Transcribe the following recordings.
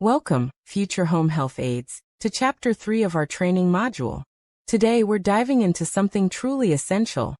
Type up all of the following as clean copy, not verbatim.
Welcome, future home health aides, to Chapter 3 of our training module. Today we're diving into something truly essential: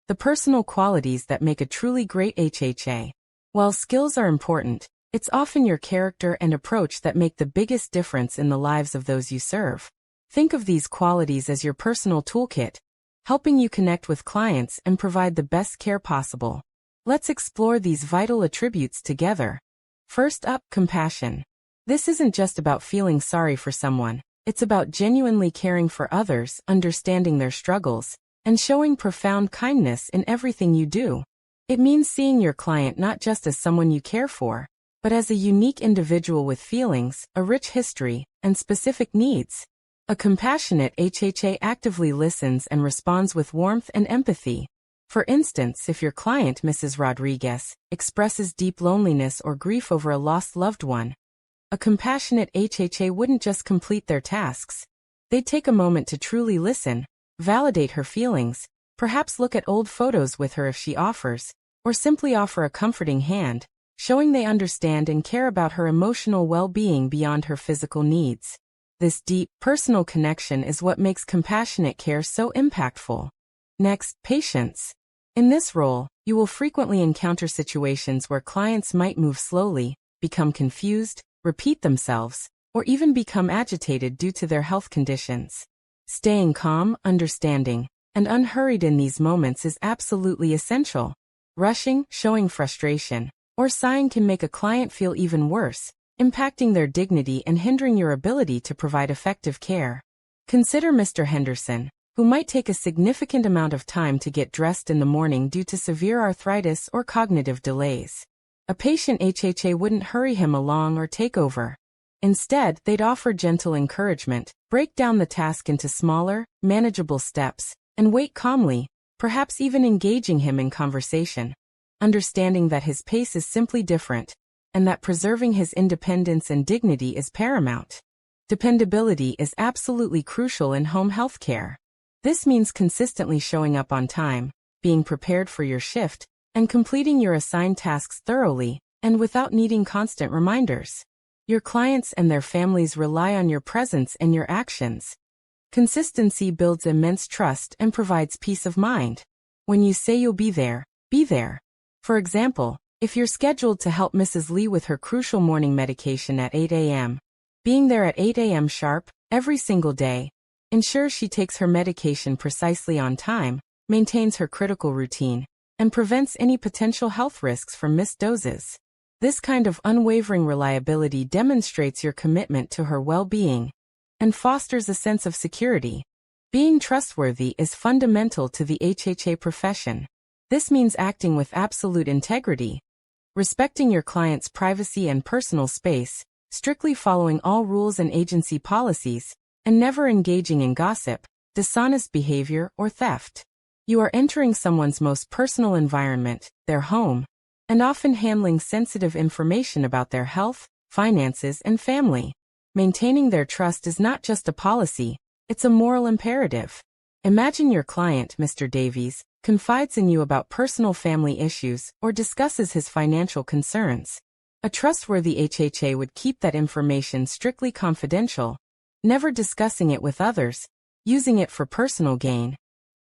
the personal qualities that make a truly great HHA. While skills are important, it's often your character and approach that make the biggest difference in the lives of those you serve. Think of these qualities as your personal toolkit, helping you connect with clients and provide the best care possible. Let's explore these vital attributes together. First up, compassion. This isn't just about feeling sorry for someone. It's about genuinely caring for others, understanding their struggles, and showing profound kindness in everything you do. It means seeing your client not just as someone you care for, but as a unique individual with feelings, a rich history, and specific needs. A compassionate HHA actively listens and responds with warmth and empathy. For instance, if your client, Mrs. Rodriguez, expresses deep loneliness or grief over a lost loved one, a compassionate HHA wouldn't just complete their tasks. They'd take a moment to truly listen, validate her feelings, perhaps look at old photos with her if she offers, or simply offer a comforting hand, showing they understand and care about her emotional well-being beyond her physical needs. This deep, personal connection is what makes compassionate care so impactful. Next, patience. In this role, you will frequently encounter situations where clients might move slowly, become confused, repeat themselves, or even become agitated due to their health conditions. Staying calm, understanding, and unhurried in these moments is absolutely essential. Rushing, showing frustration, or sighing can make a client feel even worse, impacting their dignity and hindering your ability to provide effective care. Consider Mr. Henderson, who might take a significant amount of time to get dressed in the morning due to severe arthritis or cognitive delays. A patient HHA wouldn't hurry him along or take over. Instead, they'd offer gentle encouragement, break down the task into smaller, manageable steps, and wait calmly, perhaps even engaging him in conversation, understanding that his pace is simply different, and that preserving his independence and dignity is paramount. Dependability is absolutely crucial in home health care. This means consistently showing up on time, being prepared for your shift, and completing your assigned tasks thoroughly, and without needing constant reminders. Your clients and their families rely on your presence and your actions. Consistency builds immense trust and provides peace of mind. When you say you'll be there, be there. For example, if you're scheduled to help Mrs. Lee with her crucial morning medication at 8 a.m., being there at 8 a.m. sharp, every single day, ensures she takes her medication precisely on time, maintains her critical routine, and prevents any potential health risks from missed doses. This kind of unwavering reliability demonstrates your commitment to her well-being and fosters a sense of security. Being trustworthy is fundamental to the HHA profession. This means acting with absolute integrity, respecting your client's privacy and personal space, strictly following all rules and agency policies, and never engaging in gossip, dishonest behavior, or theft. You are entering someone's most personal environment, their home, and often handling sensitive information about their health, finances, and family. Maintaining their trust is not just a policy, it's a moral imperative. Imagine your client, Mr. Davies, confides in you about personal family issues or discusses his financial concerns. A trustworthy HHA would keep that information strictly confidential, never discussing it with others, using it for personal gain,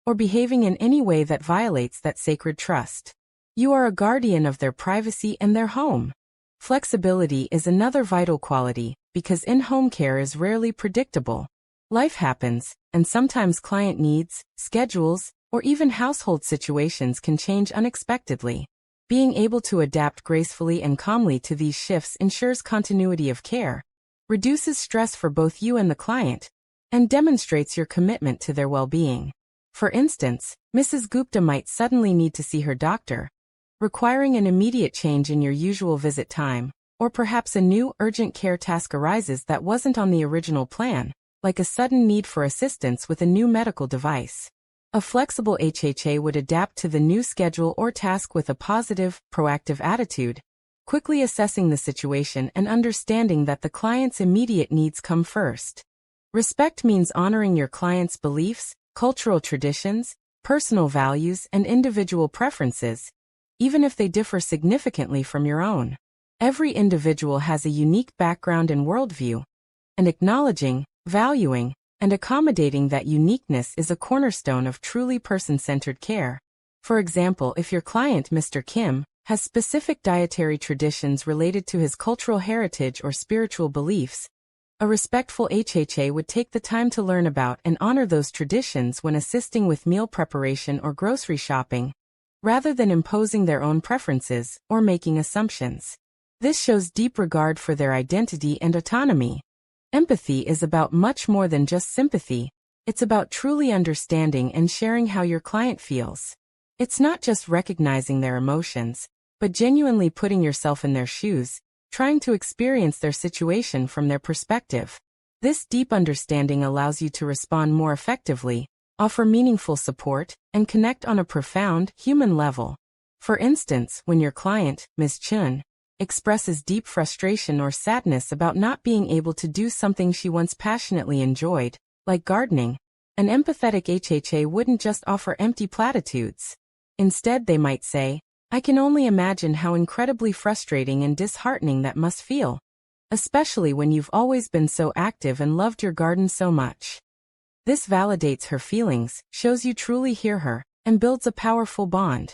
or behaving in any way that violates that sacred trust. You are a guardian of their privacy and their home. Flexibility is another vital quality, because in-home care is rarely predictable. Life happens, and sometimes client needs, schedules, or even household situations can change unexpectedly. Being able to adapt gracefully and calmly to these shifts ensures continuity of care, reduces stress for both you and the client, and demonstrates your commitment to their well-being. For instance, Mrs. Gupta might suddenly need to see her doctor, requiring an immediate change in your usual visit time, or perhaps a new urgent care task arises that wasn't on the original plan, like a sudden need for assistance with a new medical device. A flexible HHA would adapt to the new schedule or task with a positive, proactive attitude, quickly assessing the situation and understanding that the client's immediate needs come first. Respect means honoring your client's beliefs, cultural traditions, personal values, and individual preferences, even if they differ significantly from your own. Every individual has a unique background and worldview, and acknowledging, valuing, and accommodating that uniqueness is a cornerstone of truly person-centered care. For example, if your client, Mr. Kim, has specific dietary traditions related to his cultural heritage or spiritual beliefs, a respectful HHA would take the time to learn about and honor those traditions when assisting with meal preparation or grocery shopping, rather than imposing their own preferences or making assumptions. This shows deep regard for their identity and autonomy. Empathy is about much more than just sympathy. It's about truly understanding and sharing how your client feels. It's not just recognizing their emotions, but genuinely putting yourself in their shoes, trying to experience their situation from their perspective. This deep understanding allows you to respond more effectively, offer meaningful support, and connect on a profound, human level. For instance, when your client, Ms. Chun, expresses deep frustration or sadness about not being able to do something she once passionately enjoyed, like gardening, an empathetic HHA wouldn't just offer empty platitudes. Instead, they might say, "I can only imagine how incredibly frustrating and disheartening that must feel, especially when you've always been so active and loved your garden so much." This validates her feelings, shows you truly hear her, and builds a powerful bond.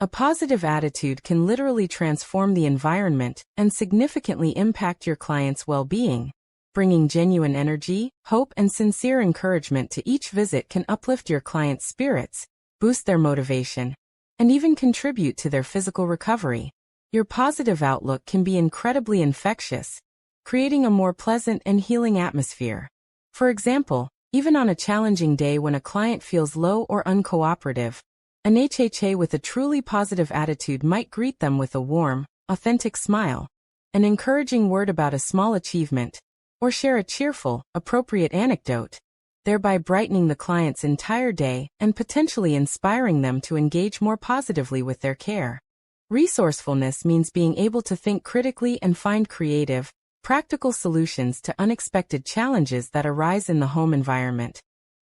A positive attitude can literally transform the environment and significantly impact your client's well-being. Bringing genuine energy, hope, and sincere encouragement to each visit can uplift your client's spirits, boost their motivation, and even contribute to their physical recovery. Your positive outlook can be incredibly infectious, creating a more pleasant and healing atmosphere. For example, even on a challenging day when a client feels low or uncooperative, an HHA with a truly positive attitude might greet them with a warm, authentic smile, an encouraging word about a small achievement, or share a cheerful, appropriate anecdote, thereby brightening the client's entire day and potentially inspiring them to engage more positively with their care. Resourcefulness means being able to think critically and find creative, practical solutions to unexpected challenges that arise in the home environment,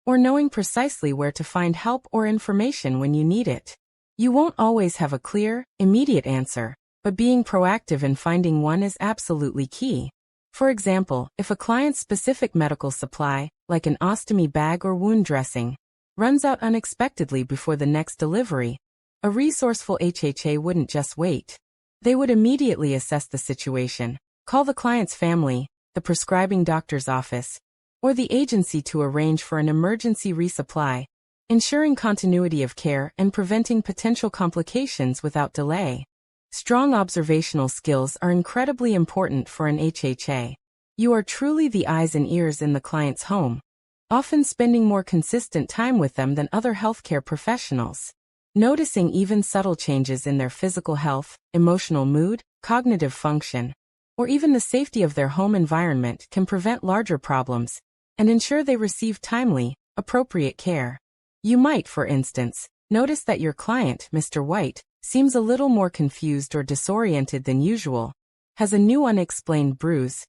or knowing precisely where to find help or information when you need it. You won't always have a clear, immediate answer, but being proactive in finding one is absolutely key. For example, if a client's specific medical supply, like an ostomy bag or wound dressing, runs out unexpectedly before the next delivery, a resourceful HHA wouldn't just wait. They would immediately assess the situation, call the client's family, the prescribing doctor's office, or the agency to arrange for an emergency resupply, ensuring continuity of care and preventing potential complications without delay. Strong observational skills are incredibly important for an HHA. You are truly the eyes and ears in the client's home, often spending more consistent time with them than other healthcare professionals. Noticing even subtle changes in their physical health, emotional mood, cognitive function, or even the safety of their home environment can prevent larger problems and ensure they receive timely, appropriate care. You might, for instance, notice that your client, Mr. White, seems a little more confused or disoriented than usual, has a new unexplained bruise,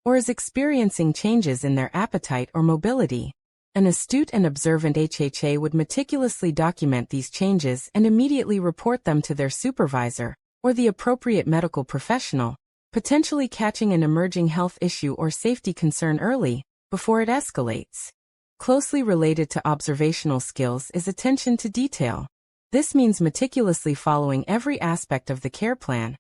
or is experiencing changes in their appetite or mobility. An astute and observant HHA would meticulously document these changes and immediately report them to their supervisor or the appropriate medical professional, potentially catching an emerging health issue or safety concern early, before it escalates. Closely related to observational skills is attention to detail. This means meticulously following every aspect of the care plan,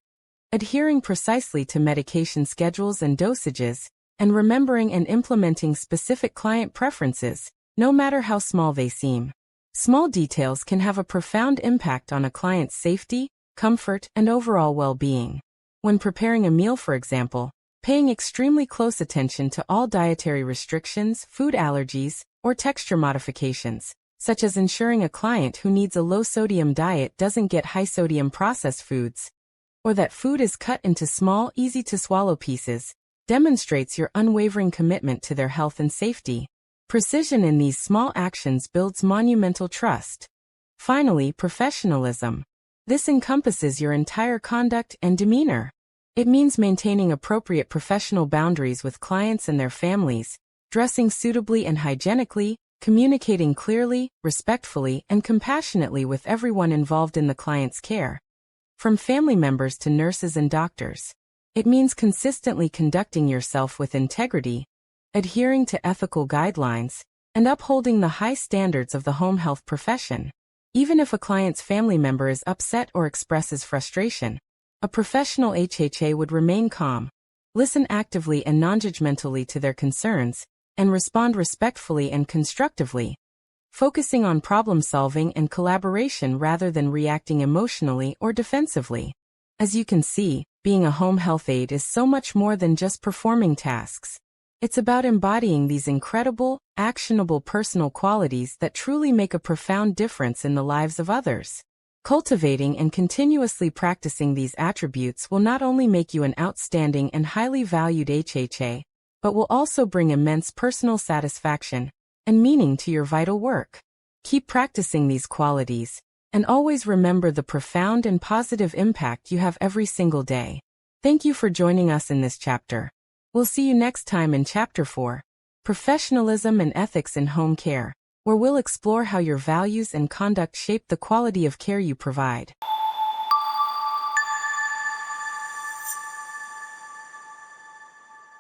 adhering precisely to medication schedules and dosages, and remembering and implementing specific client preferences, no matter how small they seem. Small details can have a profound impact on a client's safety, comfort, and overall well-being. When preparing a meal, for example, paying extremely close attention to all dietary restrictions, food allergies, or texture modifications, such as ensuring a client who needs a low-sodium diet doesn't get high-sodium processed foods, or that food is cut into small, easy-to-swallow pieces, demonstrates your unwavering commitment to their health and safety. Precision in these small actions builds monumental trust. Finally, professionalism. This encompasses your entire conduct and demeanor. It means maintaining appropriate professional boundaries with clients and their families, dressing suitably and hygienically, communicating clearly, respectfully, and compassionately with everyone involved in the client's care, from family members to nurses and doctors. It means consistently conducting yourself with integrity, adhering to ethical guidelines, and upholding the high standards of the home health profession. Even if a client's family member is upset or expresses frustration, a professional HHA would remain calm, listen actively and non-judgmentally to their concerns, and respond respectfully and constructively, focusing on problem-solving and collaboration rather than reacting emotionally or defensively. As you can see, being a home health aide is so much more than just performing tasks. It's about embodying these incredible, actionable personal qualities that truly make a profound difference in the lives of others. Cultivating and continuously practicing these attributes will not only make you an outstanding and highly valued HHA, but will also bring immense personal satisfaction and meaning to your vital work. Keep practicing these qualities, and always remember the profound and positive impact you have every single day. Thank you for joining us in this chapter. We'll see you next time in Chapter 4, Professionalism and Ethics in Home Care, where we'll explore how your values and conduct shape the quality of care you provide.